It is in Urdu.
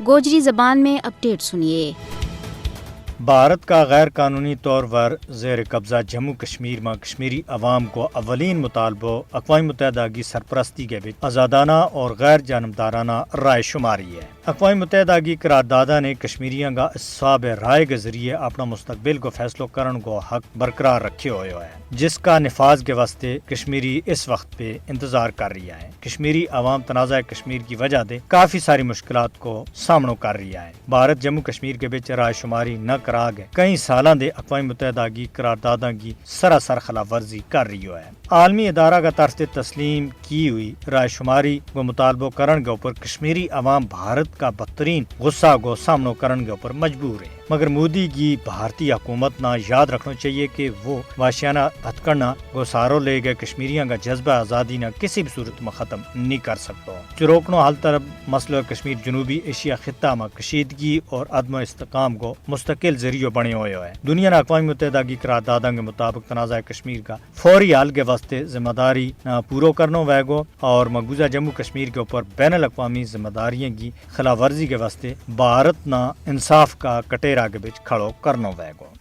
گوجری زبان میں اپڈیٹ سنیے۔ بھارت کا غیر قانونی طور پر زیر قبضہ جموں کشمیر میں کشمیری عوام کو اولین مطالبہ اقوام متحدہ کی سرپرستی کے بچ آزادانہ اور غیر جانبدارانہ رائے شماری ہے۔ اقوام متحدہ کی قرارداد نے کشمیریوں کا اصحاب رائے کے ذریعے اپنا مستقبل کو فیصلہ کرنے کو حق برقرار رکھے ہوئے ہے، جس کا نفاذ کے واسطے کشمیری اس وقت پہ انتظار کر رہی ہے۔ کشمیری عوام تنازع کشمیر کی وجہ سے کافی ساری مشکلات کو سامنا کر رہی ہے۔ بھارت جموں کشمیر کے بچ رائے شماری نہ کرا گئے کئی سالوں دے اقوام متحدہ کی قراردادوں کی سراسر خلاف ورزی کر رہی ہے۔ عالمی ادارہ کا طرز تسلیم کی ہوئی رائے شماری کو مطالبہ کرنے کے اوپر کشمیری عوام بھارت کا بدترین غصہ کو سامنا کرنے کے اوپر مجبور ہے، مگر مودی کی بھارتی حکومت نہ یاد رکھنا چاہیے کہ وہ وحشیانہ ہتھکنڈا گوسارو لے گئے کشمیریوں کا جذبہ آزادی نہ کسی بھی صورت میں ختم نہیں کر سکتا۔ چروکنو حل طرف مسئلہ کشمیر جنوبی ایشیا خطہ میں کشیدگی اور عدم استحکام کو مستقل ذریعہ بنے ہوئے ہے۔ دنیا نے اقوام متحدہ کی قراردادوں کے مطابق تنازع کشمیر کا فوری حل کے واسطے ذمہ داری پورا کرنا ویگو اور مقبوضہ جموں کشمیر کے اوپر بین الاقوامی ذمہ داریوں کی خلاف ورزی کے واسطے بھارت نہ انصاف کا کٹیرا کے بچ کھڑو کرنا ویگو۔